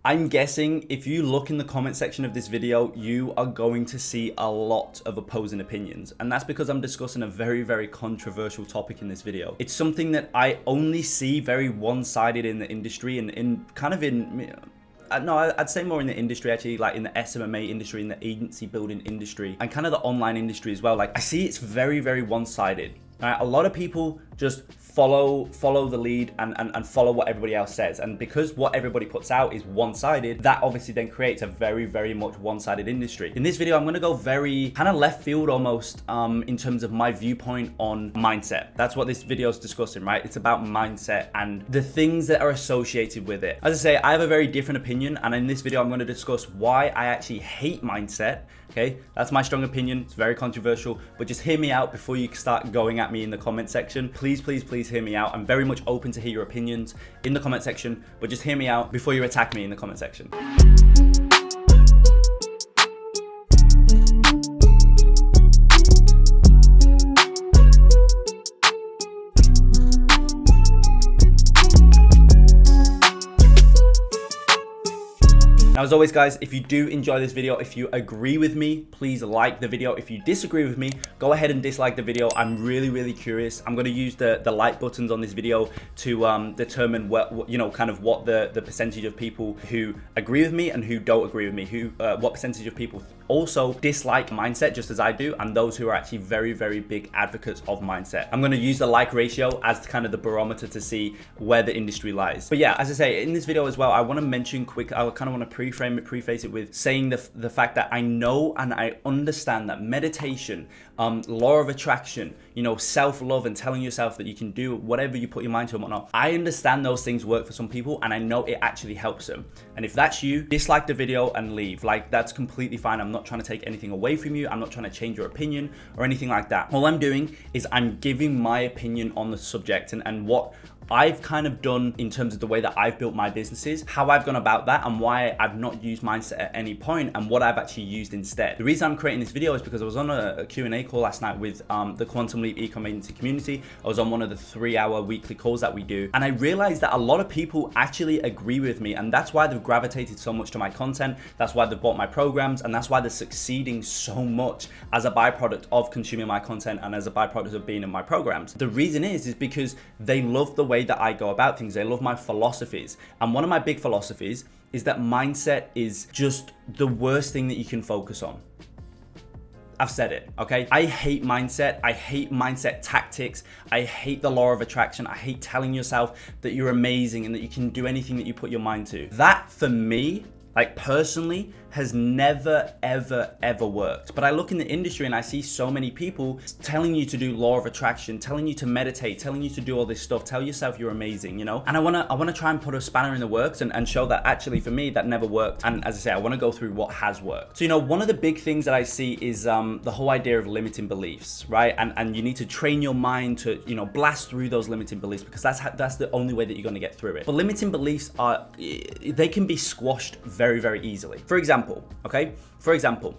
I'm guessing if you look in the comment section of this video, you are going to see a lot of opposing opinions. And that's because I'm discussing a very, very controversial topic in this video. It's something that I only see very one-sided in the industry and I'd say more in the industry actually, like in the SMMA industry, in the agency building industry, and kind of the online industry as well. Like I see it's very, very one-sided. Right? A lot of people just follow the lead and follow what everybody else says. And because what everybody puts out is one-sided, that obviously then creates a very, very much one-sided industry. In this video, I'm gonna go very kind of left field almost in terms of my viewpoint on mindset. That's what this video is discussing, right? It's about mindset and the things that are associated with it. As I say, I have a very different opinion, and in this video, I'm gonna discuss why I actually hate mindset. Okay, that's my strong opinion. It's very controversial, but just hear me out before you start going at me in the comment section. Please, please, please hear me out. I'm very much open to hear your opinions in the comment section, but just hear me out before you attack me in the comment section. Now, as always, guys, if you do enjoy this video, if you agree with me, please like the video. If you disagree with me, go ahead and dislike the video. I'm really, really curious. I'm going to use the like buttons on this video to determine what, you know, kind of what the percentage of people who agree with me and who don't agree with me, what percentage of people also dislike mindset just as I do, and those who are actually very, very big advocates of mindset. I'm going to use the like ratio as kind of the barometer to see where the industry lies. But yeah, as I say, in this video as well, I want to mention quick, I kind of want to preface it with saying the fact that I know and I understand that meditation, law of attraction, you know, self-love and telling yourself that you can do whatever you put your mind to and whatnot. I understand those things work for some people, and I know it actually helps them. And if that's you, dislike the video and leave. Like, that's completely fine. I'm not trying to take anything away from you. I'm not trying to change your opinion or anything like that. All I'm doing is I'm giving my opinion on the subject and what I've kind of done in terms of the way that I've built my businesses, how I've gone about that, and why I've not used mindset at any point, and what I've actually used instead. The reason I'm creating this video is because I was on a Q&A call last night with the Quantum Leap Ecom Agency community. I was on one of the 3-hour weekly calls that we do, and I realized that a lot of people actually agree with me, and that's why they've gravitated so much to my content. That's why they've bought my programs, and that's why they're succeeding so much as a byproduct of consuming my content and as a byproduct of being in my programs. The reason is because they love the way that I go about things. They love my philosophies. And one of my big philosophies is that mindset is just the worst thing that you can focus on. I've said it, okay? I hate mindset. I hate mindset tactics. I hate the law of attraction. I hate telling yourself that you're amazing and that you can do anything that you put your mind to. That, for me, like personally, has never, ever worked. But I look in the industry and I see so many people telling you to do law of attraction, telling you to meditate, telling you to do all this stuff, tell yourself you're amazing, you know? And I wanna try and put a spanner in the works and show that actually for me, that never worked. And as I say, I wanna go through what has worked. So, you know, one of the big things that I see is the whole idea of limiting beliefs, right? And you need to train your mind to, you know, blast through those limiting beliefs, because that's the only way that you're gonna get through it. But limiting beliefs they can be squashed very, very easily. For example,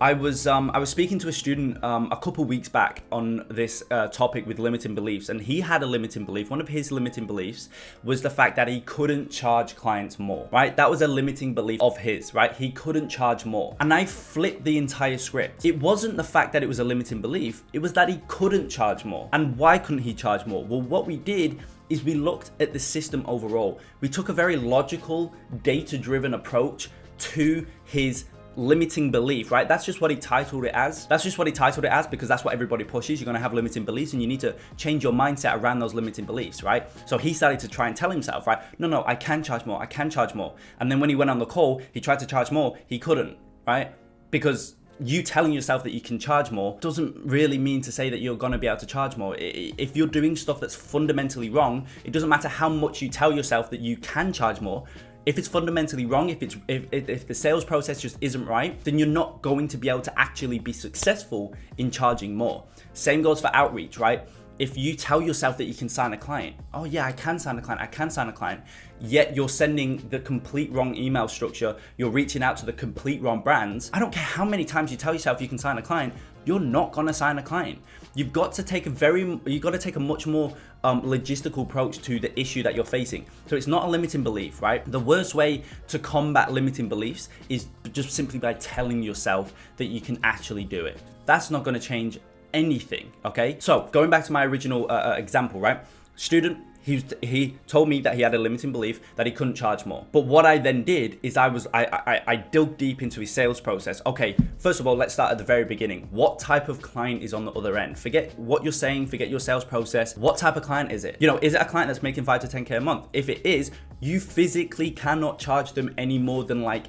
I was speaking to a student a couple weeks back on this topic with limiting beliefs, and he had a limiting belief. One of his limiting beliefs was the fact that he couldn't charge clients more, right? That was a limiting belief of his, right? He couldn't charge more. And I flipped the entire script. It wasn't the fact that it was a limiting belief, it was that he couldn't charge more. And why couldn't he charge more? Well, what we did is we looked at the system overall. We took a very logical, data-driven approach to his limiting belief, right? That's just what he titled it as. Because that's what everybody pushes. You're going to have limiting beliefs and you need to change your mindset around those limiting beliefs, right? So he started to try and tell himself, right? No, I can charge more. I can charge more. And then when he went on the call, he tried to charge more. He couldn't, right? Because you telling yourself that you can charge more doesn't really mean to say that you're going to be able to charge more. If you're doing stuff that's fundamentally wrong, it doesn't matter how much you tell yourself that you can charge more. If it's fundamentally wrong, if the sales process just isn't right, then you're not going to be able to actually be successful in charging more. Same goes for outreach, right? If you tell yourself that you can sign a client, oh yeah, I can sign a client, yet you're sending the complete wrong email structure, you're reaching out to the complete wrong brands. I don't care how many times you tell yourself you can sign a client, you're not gonna sign a client. You've got to take a much more logistical approach to the issue that you're facing. So it's not a limiting belief, right? The worst way to combat limiting beliefs is just simply by telling yourself that you can actually do it. That's not gonna change anything, okay? So going back to my original example, right? Student, he told me that he had a limiting belief that he couldn't charge more. But what I then did is I dug deep into his sales process. Okay, first of all, let's start at the very beginning. What type of client is on the other end? Forget what you're saying, forget your sales process. What type of client is it? You know, is it a client that's making 5 to 10K a month? If it is, you physically cannot charge them any more than like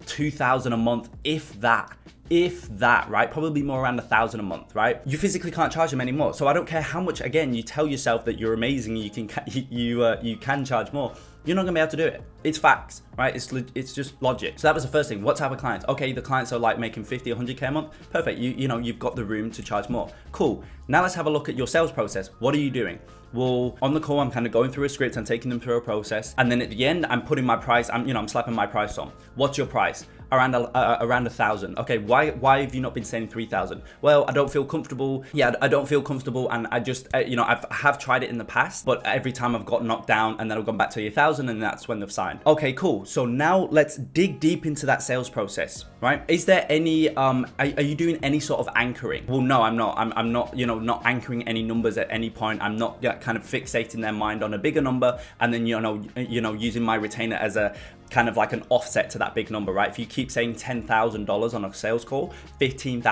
2,000 a month, if that, right? Probably more around 1,000 a month, right? You physically can't charge them anymore. So I don't care how much, again, you tell yourself that you're amazing and you can charge more. You're not gonna be able to do it. It's facts, right? It's just logic. So that was the first thing. What type of clients? Okay, the clients are like making 50, 100K a month. Perfect. You know, you've got the room to charge more. Cool. Now let's have a look at your sales process. What are you doing? Well, on the call, I'm kind of going through a script and taking them through a process. And then at the end, I'm putting my price, I'm slapping my price on. What's your price? Around 1,000. Okay, why have you not been saying 3,000? Well, I don't feel comfortable. Yeah, I don't feel comfortable, and I just I have tried it in the past, but every time I've got knocked down, and then I've gone back to 1,000, and that's when they've signed. Okay, cool. So now let's dig deep into that sales process, right? Is there any are you doing any sort of anchoring? Well, no, I'm not. I'm not not anchoring any numbers at any point. I'm not kind of fixating their mind on a bigger number, and then using my retainer as a kind of like an offset to that big number, right? If you keep saying $10,000 on a sales call, $15,000,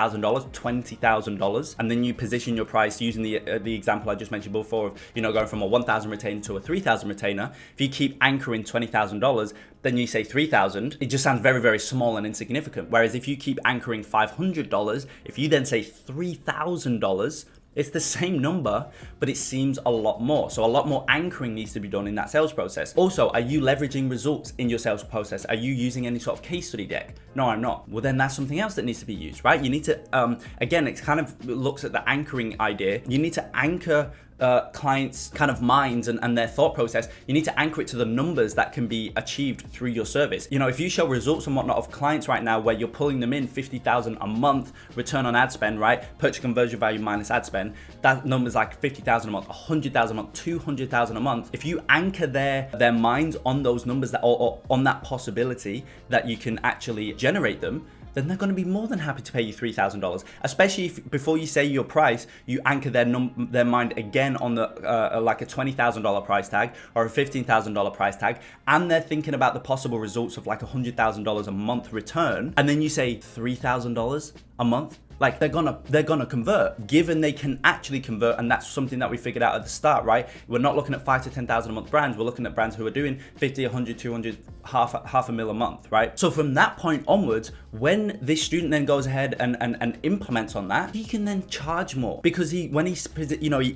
$20,000, and then you position your price using the example I just mentioned before of going from a 1,000 retainer to a 3,000 retainer. If you keep anchoring $20,000, then you say 3,000, it just sounds very, very small and insignificant. Whereas if you keep anchoring $500, if you then say $3,000, it's the same number, but it seems a lot more. So a lot more anchoring needs to be done in that sales process. Also, are you leveraging results in your sales process? Are you using any sort of case study deck? No, I'm not. Well, then that's something else that needs to be used, right? You need to, again, it kind of looks at the anchoring idea. You need to anchor clients' kind of minds and their thought process. You need to anchor it to the numbers that can be achieved through your service. If you show results and whatnot of clients right now where you're pulling them in 50,000 a month return on ad spend, right? Purchase conversion value minus ad spend, that number's like 50,000 a month, 100,000 a month, 200,000 a month. If you anchor their minds on those numbers or on that possibility that you can actually generate them, then they're going to be more than happy to pay you $3,000. Especially if before you say your price, you anchor their mind again on the like a $20,000 price tag or a $15,000 price tag, and they're thinking about the possible results of like $100,000 a month return, and then you say $3,000 a month. Like they're gonna convert, given they can actually convert, and that's something that we figured out at the start, right? We're not looking at 5 to 10,000 a month brands. We're looking at brands who are doing 50, 100, 200, half a mil a month, right? So from that point onwards, when this student then goes ahead and implements on that, he can then charge more because when he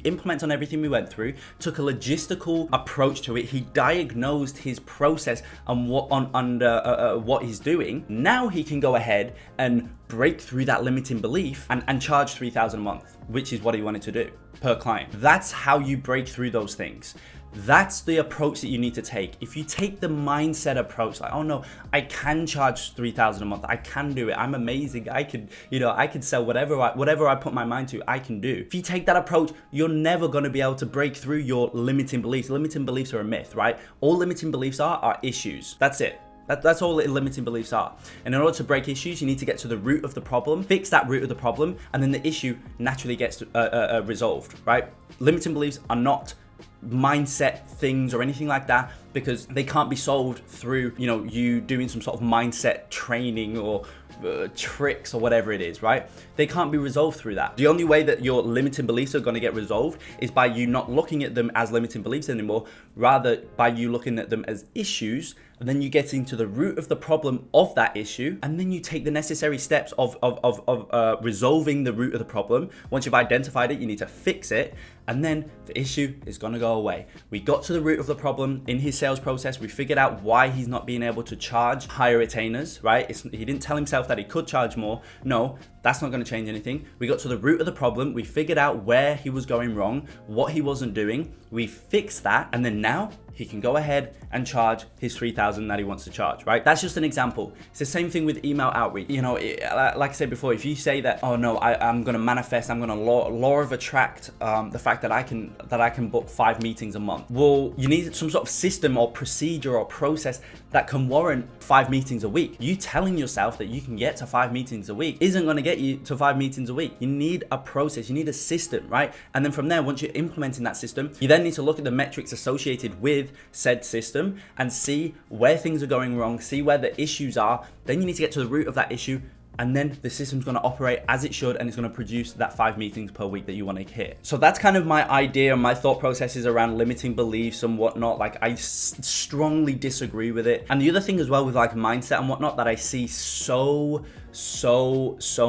implements on everything we went through, took a logistical approach to it. He diagnosed his process and what he's doing. Now he can go ahead and break through that limiting belief and charge $3,000 a month, which is what he wanted to do per client. That's how you break through those things. That's the approach that you need to take. If you take the mindset approach, like, oh no, I can charge $3,000 a month. I can do it. I'm amazing. I can sell whatever I put my mind to, I can do. If you take that approach, you're never going to be able to break through your limiting beliefs. Limiting beliefs are a myth, right? All limiting beliefs are issues. That's it. That's all limiting beliefs are. And in order to break issues, you need to get to the root of the problem, fix that root of the problem, and then the issue naturally gets resolved, right? Limiting beliefs are not mindset things or anything like that, because they can't be solved through you doing some sort of mindset training or tricks or whatever it is, right? They can't be resolved through that. The only way that your limiting beliefs are going to get resolved is by you not looking at them as limiting beliefs anymore, rather by you looking at them as issues, and then you get into the root of the problem of that issue, and then you take the necessary steps of resolving the root of the problem. Once you've identified it, you need to fix it, and then the issue is going to go away. We got to the root of the problem in his sales process. We figured out why he's not being able to charge higher retainers, right? He didn't tell himself that he could charge more. No, that's not going to change anything. We got to the root of the problem. We figured out where he was going wrong, what he wasn't doing. We fixed that, and then now he can go ahead and charge his $3,000 that he wants to charge, right? That's just an example. It's the same thing with email outreach. You know, like I said before, if you say that, oh no, I'm gonna manifest, I'm gonna law of attract the fact that I can book 5 meetings a month. Well, you need some sort of system or procedure or process that can warrant 5 meetings a week. You telling yourself that you can get to 5 meetings a week isn't gonna get you to 5 meetings a week. You need a process, you need a system, right? And then from there, once you're implementing that system, you then need to look at the metrics associated with said system and see where things are going wrong, see where the issues are. Then you need to get to the root of that issue, and then the system's going to operate as it should, and it's going to produce that 5 meetings per week that you want to hit. So that's kind of my idea and my thought processes around limiting beliefs and whatnot. Like, I strongly disagree with it. And the other thing as well with like mindset and whatnot that I see so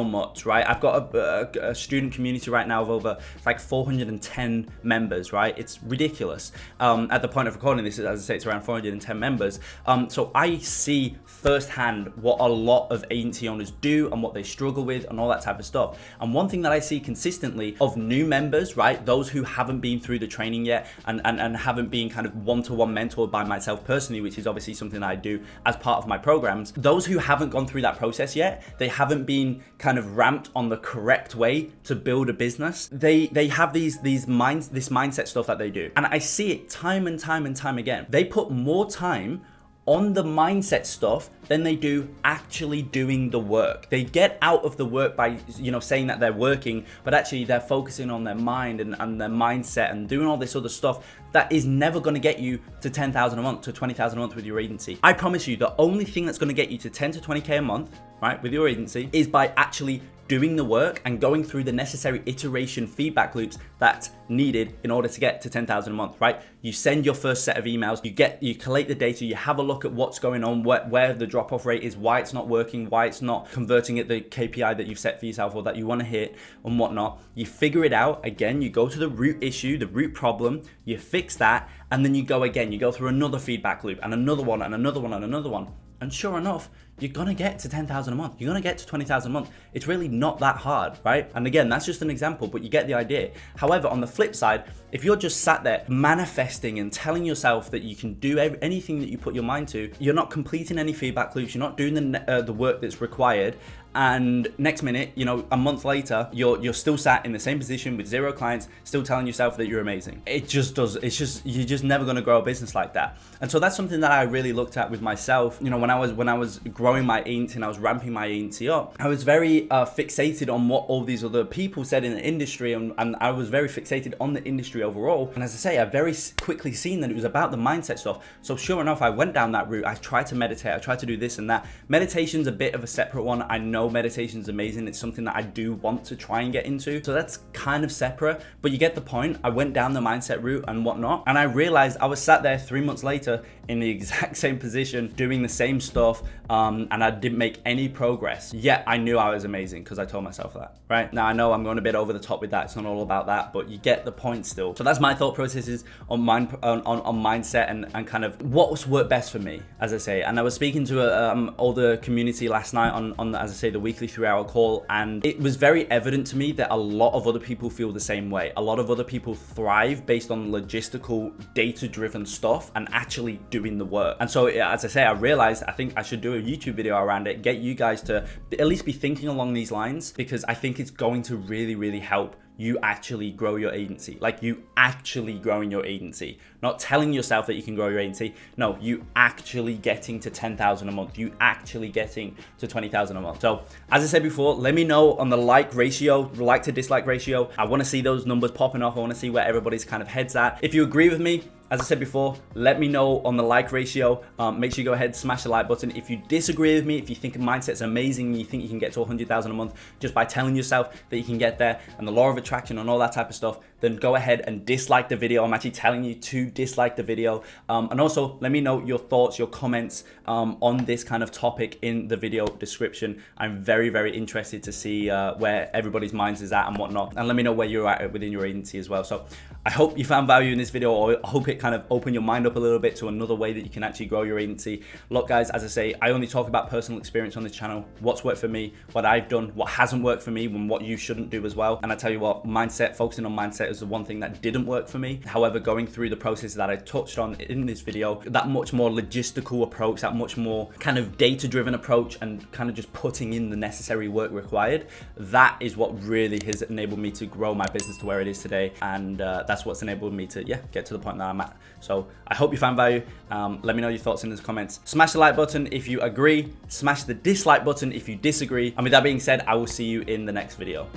much, right? I've got a student community right now of over like 410 members, right? It's ridiculous. At the point of recording this, as I say, it's around 410 members. So I see firsthand what a lot of agency owners do and what they struggle with and all that type of stuff. And one thing that I see consistently of new members, right? Those who haven't been through the training yet and haven't been kind of one-to-one mentored by myself personally, which is obviously something that I do as part of my programs. Those who haven't gone through that process yet, they haven't been kind of ramped on the correct way to build a business. They have this mindset stuff that they do. And I see it time and time again. They put more time on the mindset stuff than they do actually doing the work. They get out of the work by, you know, saying that they're working, but actually they're focusing on their mind and their mindset and doing all this other stuff that is never gonna get you to 10,000 a month, to 20,000 a month with your agency. I promise you, the only thing that's gonna get you to 10 to 20K a month, right, with your agency is by actually doing the work and going through the necessary iteration feedback loops that's needed in order to get to 10,000 a month, right? You send your first set of emails, you collate the data, you have a look at what's going on, where the drop-off rate is, why it's not working, why it's not converting at the KPI that you've set for yourself or that you want to hit and whatnot. You figure it out. Again, you go to the root issue, the root problem, you fix that, and then you go again. You go through another feedback loop and another one and another one and another one. And sure enough, you're gonna get to 10,000 a month. You're gonna get to 20,000 a month. It's really not that hard, right? And again, that's just an example, but you get the idea. However, on the flip side, if you're just sat there manifesting and telling yourself that you can do anything that you put your mind to, you're not completing any feedback loops, you're not doing the work that's required, and next minute, you know, a month later, you're still sat in the same position with 0 clients, still telling yourself that you're amazing. It just does. It's just, you're just never going to grow a business like that. And so that's something that I really looked at with myself. You know, when I was growing my agency and I was ramping my agency up, I was very fixated on what all these other people said in the industry, and I was very fixated on the industry overall. And as I say, I very quickly seen that it was about the mindset stuff. So sure enough, I went down that route. I tried to meditate. I tried to do this and that. Meditation's a bit of a separate one. I know meditation is amazing. It's something that I do want to try and get into. So that's kind of separate, but you get the point. I went down the mindset route and whatnot, and I realized I was sat there 3 months later in the exact same position, doing the same stuff, and I didn't make any progress. Yet I knew I was amazing because I told myself that, right? Now I know I'm going a bit over the top with that. It's not all about that, but you get the point still. So that's my thought processes on mindset and kind of what's worked best for me, as I say. And I was speaking to older community last night on as I say, the weekly 3-hour call, and it was very evident to me that a lot of other people feel the same way. A lot of other people thrive based on logistical, data-driven stuff and actually doing the work. And so, as I say, I realized I think I should do a YouTube video around it, get you guys to at least be thinking along these lines, because I think it's going to really help you actually grow your agency. Like, you actually growing your agency, not telling yourself that you can grow your agency. No, you actually getting to 10,000 a month, you actually getting to 20,000 a month. So as I said before, let me know on the like ratio, like to dislike ratio. I want to see those numbers popping off. I want to see where everybody's kind of heads at. If you agree with me, as I said before, let me know on the like ratio. Make sure you go ahead, smash the like button. If you disagree with me, if you think mindset's amazing, and you think you can get to 100,000 a month just by telling yourself that you can get there, and the law of attraction and all that type of stuff, then go ahead and dislike the video. I'm actually telling you to dislike the video. And also let me know your thoughts, your comments on this kind of topic in the video description. I'm very interested to see where everybody's minds is at and whatnot. And let me know where you're at within your agency as well. So I hope you found value in this video, or I hope it kind of opened your mind up a little bit to another way that you can actually grow your agency. Look guys, as I say, I only talk about personal experience on this channel, what's worked for me, what I've done, what hasn't worked for me, and what you shouldn't do as well. And I tell you what, mindset, focusing on mindset is the one thing that didn't work for me. However, going through the process that I touched on in this video, that much more logistical approach, that much more kind of data-driven approach, and kind of just putting in the necessary work required, that is what really has enabled me to grow my business to where it is today. And that's what's enabled me to get to the point that I'm at. So I hope you found value. Let me know your thoughts in the comments. Smash the like button if you agree, smash the dislike button if you disagree. And with that being said, I will see you in the next video.